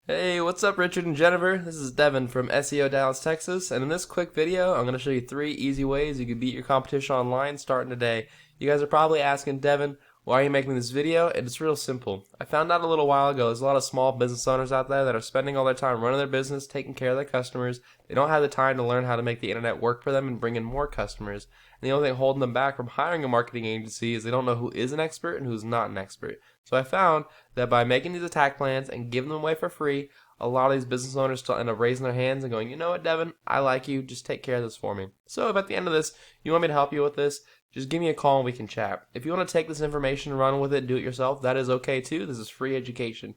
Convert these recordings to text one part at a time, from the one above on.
Hey, what's up, Richard and Jennifer? This is Devin from SEO Dallas, Texas, and in this quick video, I'm going to show you 3 easy ways you can beat your competition online starting today. You guys are probably asking, Devin, why are you making this video? And it's real simple. I found out a little while ago there's a lot of small business owners out there that are spending all their time running their business, taking care of their customers. They don't have the time to learn how to make the internet work for them and bring in more customers. And the only thing holding them back from hiring a marketing agency is they don't know who is an expert and who's not an expert. So I found that by making these attack plans and giving them away for free, a lot of these business owners still end up raising their hands and going, you know what, Devin, I like you. Just take care of this for me. So if at the end of this, you want me to help you with this, just give me a call and we can chat. If you want to take this information and run with it, do it yourself, that is okay too. This is free education.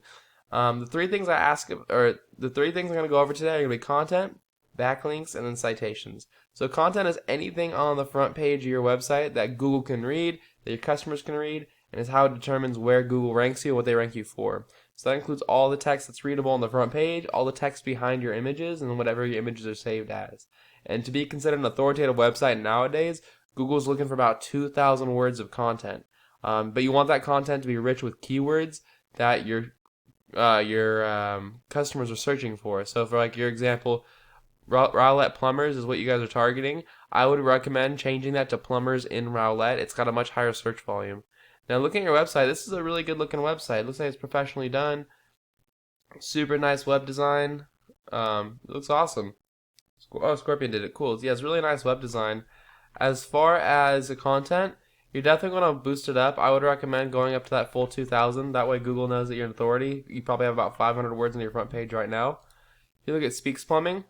The 3 things the 3 things I'm going to go over today are going to be content, backlinks, and then citations. So content is anything on the front page of your website that Google can read, that your customers can read, and is how it determines where Google ranks you and what they rank you for. So that includes all the text that's readable on the front page, all the text behind your images, and whatever your images are saved as. And to be considered an authoritative website nowadays, Google's looking for about 2,000 words of content. But you want that content to be rich with keywords that your customers are searching for. So for like your example, Rowlett Plumbers is what you guys are targeting. I would recommend changing that to Plumbers in Rowlett. It's got a much higher search volume. Now looking at your website, this is a really good looking website. It looks like it's professionally done. Super nice web design. It looks awesome. Oh, Scorpion did it. Cool. Yeah, it's really nice web design. As far as the content, you're definitely going to boost it up. I would recommend going up to that full 2,000. That way Google knows that you're an authority. You probably have about 500 words on your front page right now. If you look at Speaks Plumbing,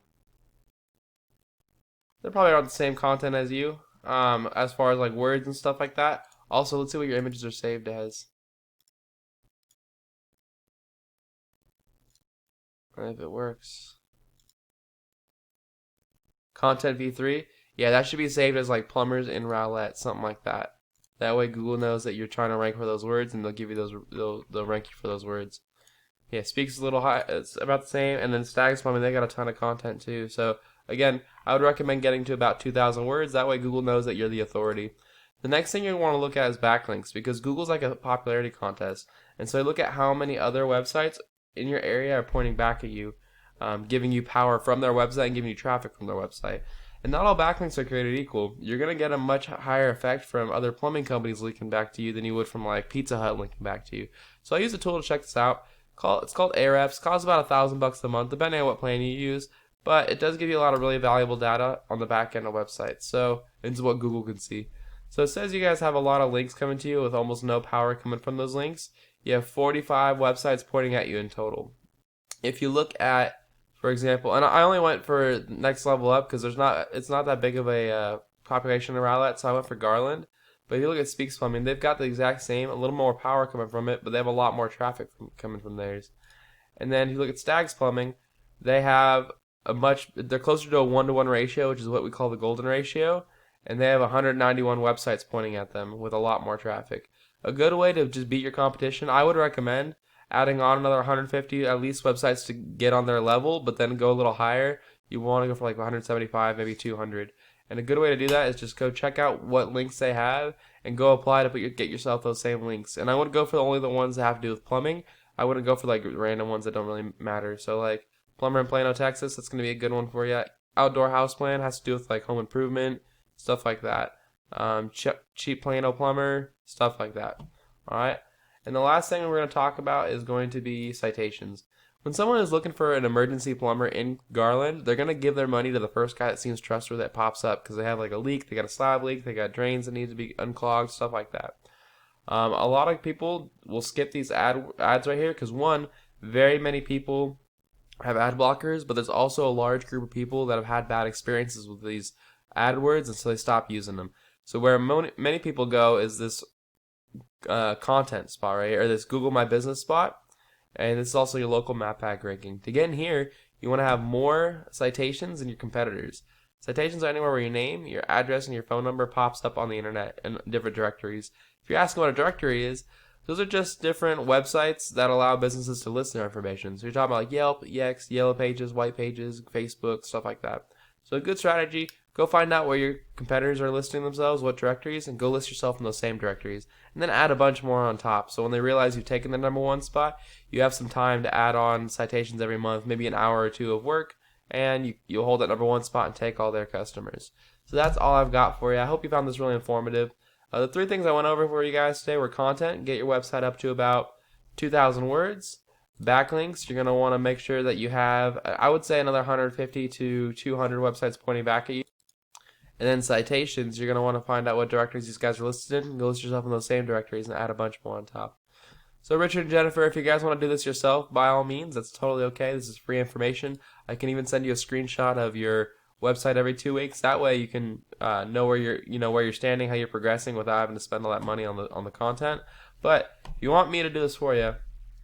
they're probably around the same content as you, as far as like words and stuff like that. Also, let's see what your images are saved as. If it works. Content v3. Yeah, that should be saved as like plumbers in Rowlett, something like that. That way Google knows that you're trying to rank for those words and they'll give you they'll rank you for those words. Yeah, Speaks is a little high, it's about the same, and then Stags Plumbing, they got a ton of content too. So again, I would recommend getting to about 2,000 words. That way Google knows that you're the authority. The next thing you want to look at is backlinks, because Google's like a popularity contest. And so look at how many other websites in your area are pointing back at you, giving you power from their website and giving you traffic from their website. And not all backlinks are created equal. You're going to get a much higher effect from other plumbing companies linking back to you than you would from like Pizza Hut linking back to you. So I use a tool to check this out. It's called Ahrefs. Costs about $1,000 a month, depending on what plan you use. But it does give you a lot of really valuable data on the back end of websites. So into what Google can see. So it says you guys have a lot of links coming to you with almost no power coming from those links. You have 45 websites pointing at you in total. If you look at, for example, and I only went for next level up because it's not that big of a population around that, so I went for Garland. But if you look at Speaks Plumbing, they've got the exact same, a little more power coming from it, but they have a lot more traffic coming from theirs. And then if you look at Stags Plumbing, they have they're closer to a 1-to-1 ratio, which is what we call the golden ratio. And they have 191 websites pointing at them with a lot more traffic. A good way to just beat your competition, I would recommend adding on another 150 at least websites to get on their level, but then go a little higher. You want to go for like 175, maybe 200. And a good way to do that is just go check out what links they have and go apply to get yourself those same links. And I would go for only the ones that have to do with plumbing. I wouldn't go for like random ones that don't really matter. So like plumber in Plano, Texas, that's going to be a good one for you. Outdoor house plan has to do with like home improvement, stuff like that. Cheap Plano plumber, stuff like that. Alright? And the last thing we're going to talk about is going to be citations. When someone is looking for an emergency plumber in Garland, they're going to give their money to the first guy that seems trustworthy that pops up because they have like a leak, they got a slab leak, they got drains that need to be unclogged, stuff like that. A lot of people will skip these ads right here because one, very many people have ad blockers, but there's also a large group of people that have had bad experiences with these AdWords, and so they stop using them. So where many people go is this content spot right here, or this Google My Business spot, and this is also your local map pack ranking. To get in here, you want to have more citations than your competitors. Citations are anywhere where your name, your address, and your phone number pops up on the internet in different directories. If you're asking what a directory is, those are just different websites that allow businesses to list their information. So you're talking about like Yelp, Yext, Yellow Pages, White Pages, Facebook, stuff like that. So a good strategy, go find out where your competitors are listing themselves, what directories, and go list yourself in those same directories. And then add a bunch more on top. So when they realize you've taken the #1 spot, you have some time to add on citations every month, maybe an hour or two of work, and you'll hold that #1 spot and take all their customers. So that's all I've got for you. I hope you found this really informative. The 3 things I went over for you guys today were content, get your website up to about 2,000 words. Backlinks, you're going to want to make sure that you have, I would say, another 150 to 200 websites pointing back at you. And then citations, you're going to want to find out what directories these guys are listed in, and go list yourself in those same directories and add a bunch more on top. So Richard and Jennifer, if you guys want to do this yourself, by all means, that's totally okay. This is free information. I can even send you a screenshot of your website every 2 weeks. That way you can know where you're standing, how you're progressing without having to spend all that money on the content. But if you want me to do this for you,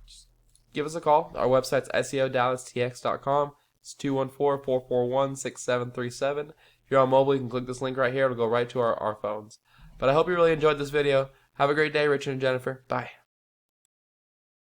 just give us a call. Our website's SEO DallasTX.com. It's 214-441-6737. If you're on mobile, you can click this link right here. It'll go right to our phones. But I hope you really enjoyed this video. Have a great day, Richard and Jennifer. Bye.